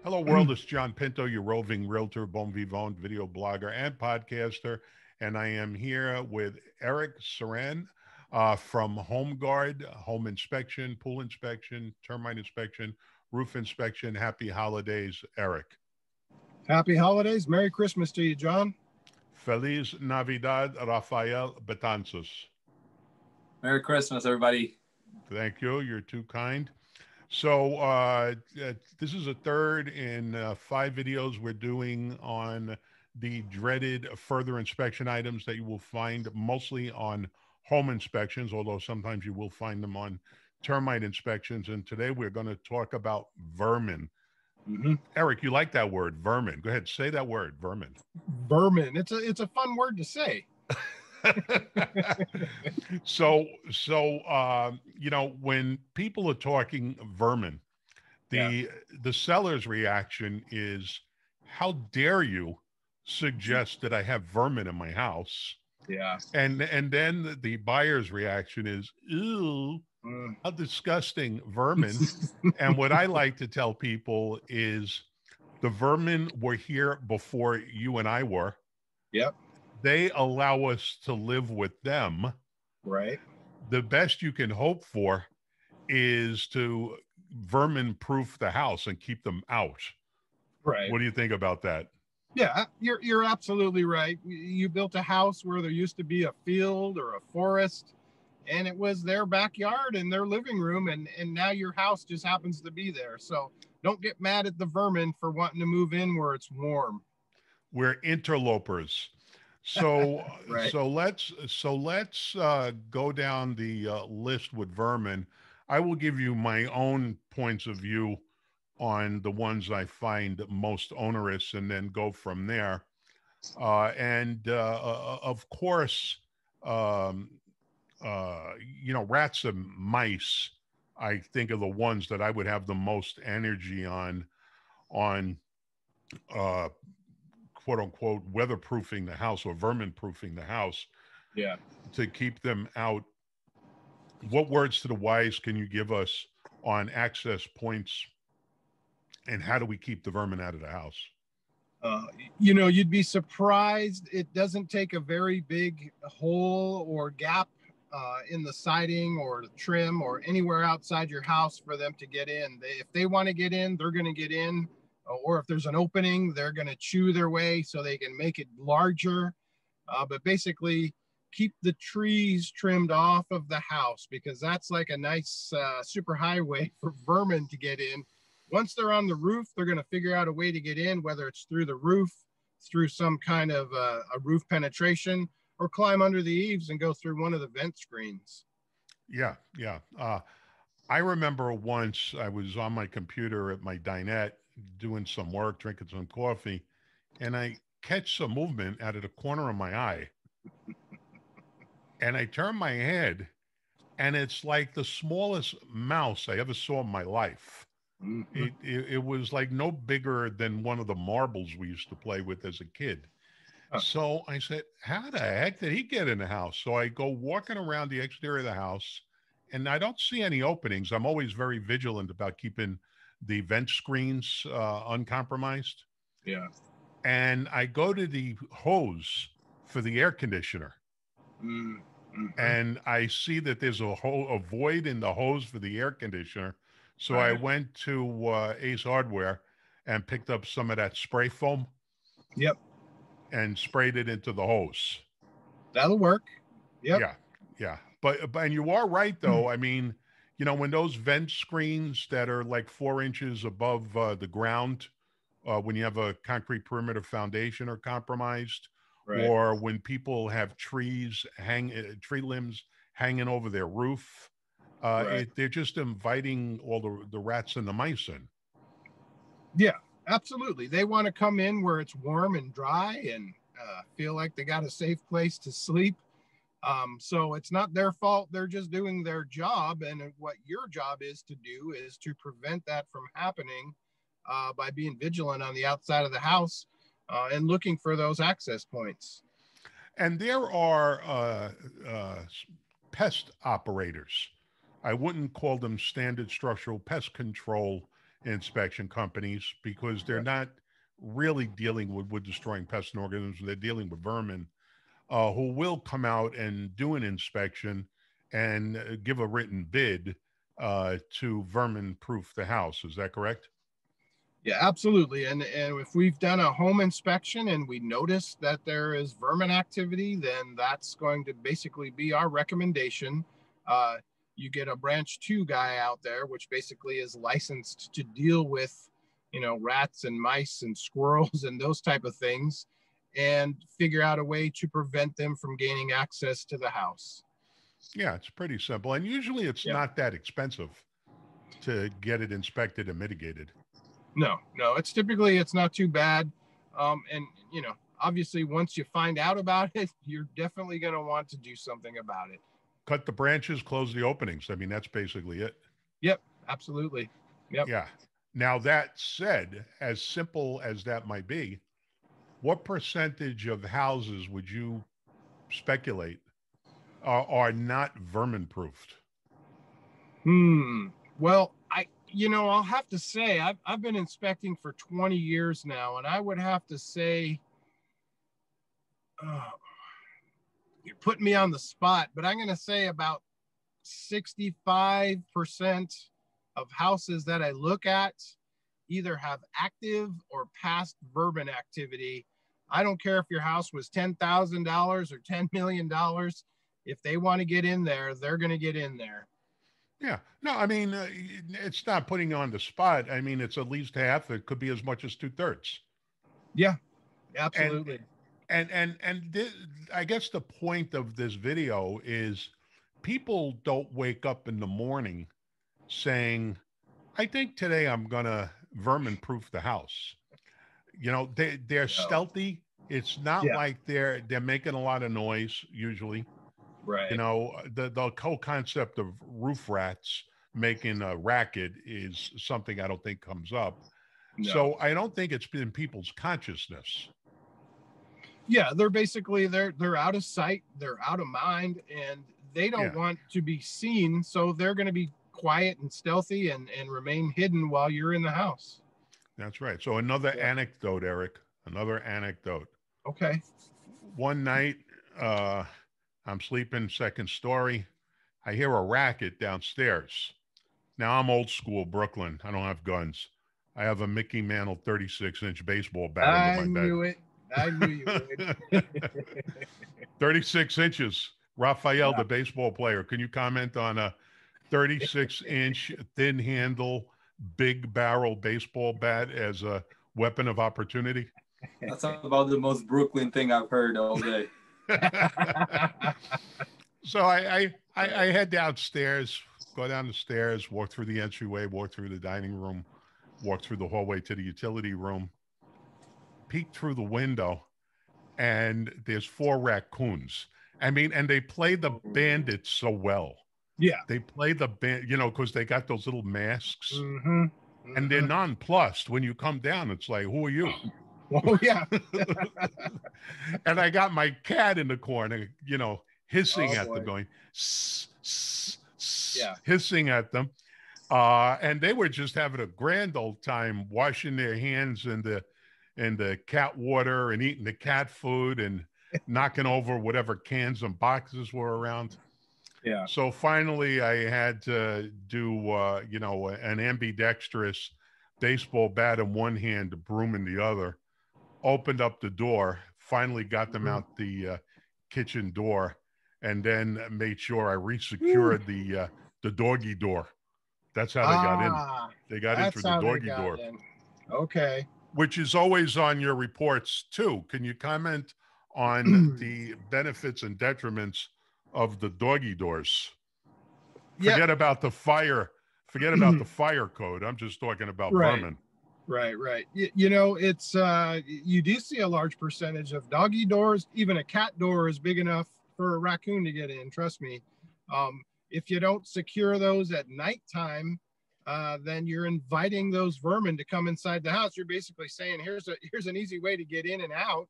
Hello, world. It's John Pinto, your roving realtor, bon vivant, video blogger, and podcaster. And I am here with Eric Saran from Home Guard, home inspection, pool inspection, termite inspection, roof inspection. Happy holidays, Eric. Happy holidays. Merry Christmas to you, John. Feliz Navidad, Rafael Betanzos. Merry Christmas, everybody. Thank you. You're too kind. So this is a third in 5 videos we're doing on the dreaded further inspection items that you will find mostly on home inspections, although sometimes you will find them on termite inspections. And today we're going to talk about vermin. Eric, you like that word, vermin. Go ahead, say that word, vermin. Vermin. It's a fun word to say. So when people are talking vermin, the seller's reaction is, how dare you suggest that I have vermin in my house? Yeah. And then the buyer's reaction is, ew, how disgusting, vermin. And what I like to tell people is the vermin were here before you and I were. Yep. They allow us to live with them. Right. The best you can hope for is to vermin proof the house and keep them out. Right. What do you think about that? Yeah, you're absolutely right. You built a house where there used to be a field or a forest, and it was their backyard and their living room, and now your house just happens to be there. So don't get mad at the vermin for wanting to move in where it's warm. We're interlopers. So Right. so let's go down the list with vermin. I will give you my own points of view on the ones I find most onerous, and then go from there. Of course, rats and mice, I think, are the ones that I would have the most energy on uh, quote unquote weatherproofing the house or vermin proofing the house. Yeah. To keep them out. What words to the wise can you give us on access points, and how do we keep the vermin out of the house? You'd be surprised. It doesn't take a very big hole or gap in the siding or the trim or anywhere outside your house for them to get in. If they want to get in, they're going to get in. Or if there's an opening, they're going to chew their way so they can make it larger. But basically, keep the trees trimmed off of the house, because that's like a nice super highway for vermin to get in. Once they're on the roof, they're going to figure out a way to get in, whether it's through the roof, through some kind of a roof penetration, or climb under the eaves and go through one of the vent screens. Yeah. I remember once I was on my computer at my dinette doing some work, drinking some coffee, and I catch some movement out of the corner of my eye. And I turn my head, and it's like the smallest mouse I ever saw in my life. Mm-hmm. It was like no bigger than one of the marbles we used to play with as a kid. So I said, how the heck did he get in the house? So I go walking around the exterior of the house, and I don't see any openings. I'm always very vigilant about keeping the vent screens uncompromised. Yeah. And I go to the hose for the air conditioner. Mm-hmm. And I see that there's a void in the hose for the air conditioner. So Right. I went to Ace Hardware and picked up some of that spray foam. Yep. And sprayed it into the hose. That'll work. Yep. Yeah. But and you are right, though. I mean, when those vent screens that are like 4 inches above the ground, when you have a concrete perimeter foundation, are compromised, Right. or when people have tree limbs hanging over their roof, Right. they're just inviting all the rats and the mice in. Yeah, absolutely. They want to come in where it's warm and dry and feel like they got a safe place to sleep. So it's not their fault. They're just doing their job. And what your job is to do is to prevent that from happening by being vigilant on the outside of the house and looking for those access points. And there are pest operators. I wouldn't call them standard structural pest control inspection companies because they're not really dealing with wood destroying pests and organisms. They're dealing with vermin who will come out and do an inspection and give a written bid to vermin proof the house. Is that correct? Yeah, absolutely. And if we've done a home inspection and we notice that there is vermin activity, then that's going to basically be our recommendation. You get a branch 2 guy out there, which basically is licensed to deal with, rats and mice and squirrels and those type of things, and figure out a way to prevent them from gaining access to the house. Yeah, it's pretty simple. And usually it's not that expensive to get it inspected and mitigated. No, it's not too bad. And obviously once you find out about it, you're definitely going to want to do something about it. Cut the branches, close the openings. I mean, that's basically it. Yep, absolutely. Yep. Yeah. Now, that said, as simple as that might be, what percentage of houses would you speculate are not vermin proofed? Well, I'll have to say I've been inspecting for 20 years now, and I would have to say, you're putting me on the spot, but I'm going to say about 65% of houses that I look at either have active or past vermin activity. I don't care if your house was $10,000 or $10 million. If they want to get in there, they're going to get in there. Yeah. No, I mean, it's not putting you on the spot. I mean, it's at least half. It could be as much as 2/3. Yeah, absolutely. And I guess the point of this video is people don't wake up in the morning saying, I think today I'm going to vermin proof the house. They're stealthy. It's not like they're making a lot of noise usually. Right. The whole concept of roof rats making a racket is something I don't think comes up. No. So I don't think it's been people's consciousness. Yeah, they're basically they're out of sight, they're out of mind, and they don't want to be seen, so they're going to be quiet and stealthy and remain hidden while you're in the house. That's right. So another anecdote, Eric. Another anecdote. Okay. One night, I'm sleeping second story. I hear a racket downstairs. Now I'm old school Brooklyn. I don't have guns. I have a Mickey Mantle 36-inch baseball bat under my bed. I knew you would. 36 inches. Raphael, the baseball player. Can you comment on a 36-inch thin handle, big barrel baseball bat as a weapon of opportunity? That's about the most Brooklyn thing I've heard all day. So I head downstairs, go down the stairs, walk through the entryway, walk through the dining room, walk through the hallway to the utility room, peek through the window, and there's 4 raccoons. I mean, and they play the bandits so well. Yeah. They play the band, because they got those little masks. Mm-hmm. Mm-hmm. And they're nonplussed. When you come down, it's like, who are you? Oh, yeah. And I got my cat in the corner, hissing at them, going, hissing at them. And they were just having a grand old time washing their hands in the cat water and eating the cat food and knocking over whatever cans and boxes were around. Yeah. So finally I had to do, an ambidextrous baseball bat in one hand, a broom in the other, opened up the door, finally got them out the kitchen door, and then made sure I resecured the doggy door. That's how they got in. They got in through the doggy door. Okay. Which is always on your reports too. Can you comment on the benefits and detriments of the doggy doors? Forget about the fire. Forget about the fire code. I'm just talking about vermin. Right. It's you do see a large percentage of doggy doors. Even a cat door is big enough for a raccoon to get in. Trust me. If you don't secure those at nighttime, then you're inviting those vermin to come inside the house. You're basically saying, here's an easy way to get in and out.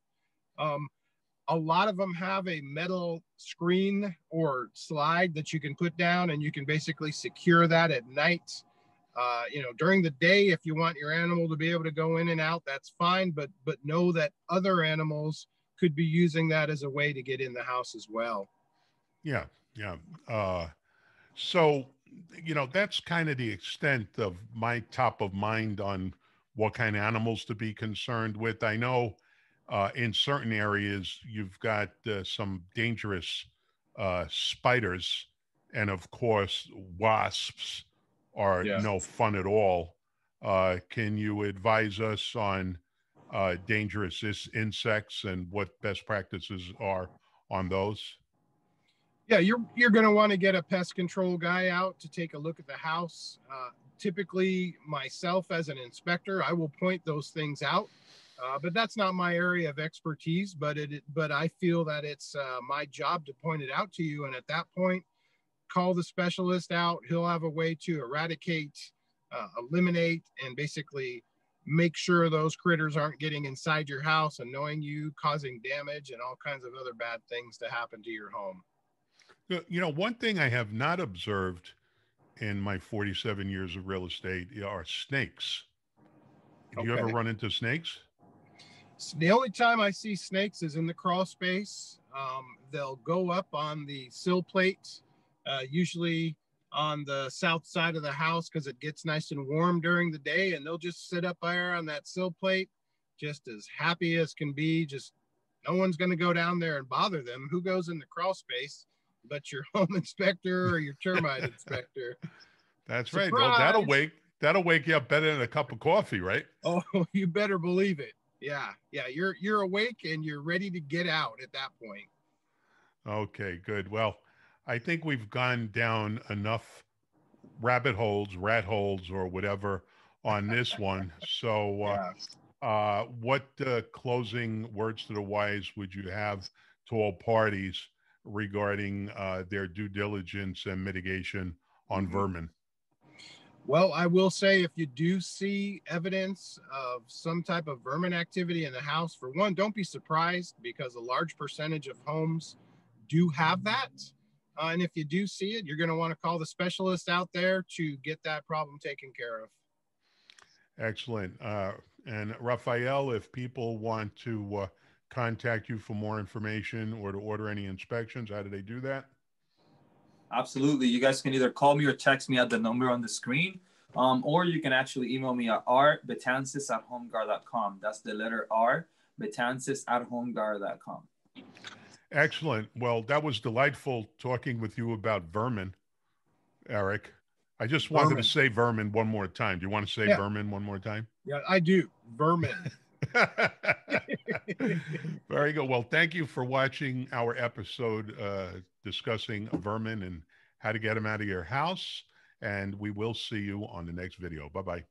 A lot of them have a metal screen or slide that you can put down, and you can basically secure that at night. During the day, if you want your animal to be able to go in and out, that's fine. But know that other animals could be using that as a way to get in the house as well. Yeah, yeah. So, that's kind of the extent of my top of mind on what kind of animals to be concerned with. I know in certain areas you've got some dangerous spiders, and of course, wasps are no Yes. fun at all. Can you advise us on dangerous insects and what best practices are on those? Yeah, you're going to want to get a pest control guy out to take a look at the house. Typically, myself as an inspector, I will point those things out, but that's not my area of expertise. But I feel that it's my job to point it out to you. And at that point, call the specialist out. He'll have a way to eradicate, eliminate, and basically make sure those critters aren't getting inside your house, annoying you, causing damage, and all kinds of other bad things to happen to your home. One thing I have not observed in my 47 years of real estate are snakes. Do you ever run into snakes? So the only time I see snakes is in the crawl space. They'll go up on the sill plate, usually on the south side of the house because it gets nice and warm during the day, and they'll just sit up there on that sill plate just as happy as can be. Just no one's going to go down there and bother them. Who goes in the crawl space but your home inspector or your termite inspector? That's Surprise! Right. Well, that'll wake you up better than a cup of coffee, right? Oh, you better believe it. Yeah. You're awake and you're ready to get out at that point. Okay, good. Well, I think we've gone down enough rabbit holes, rat holes, or whatever on this one. So, what closing words to the wise would you have to all parties regarding their due diligence and mitigation on vermin? Well, I will say if you do see evidence of some type of vermin activity in the house, for one, don't be surprised because a large percentage of homes do have that. And if you do see it, you're going to want to call the specialist out there to get that problem taken care of. Excellent. And Raphael, if people want to contact you for more information or to order any inspections, how do they do that? Absolutely. You guys can either call me or text me at the number on the screen, or you can actually email me at rbetances@homeguard.com. That's the letter R, betances@homeguard.com. Excellent. Well, that was delightful talking with you about vermin, Eric. I just wanted to say vermin one more time. Do you want to say vermin one more time? Yeah, I do. Vermin. Very good. Well, thank you for watching our episode discussing vermin and how to get them out of your house. And we will see you on the next video. Bye-bye.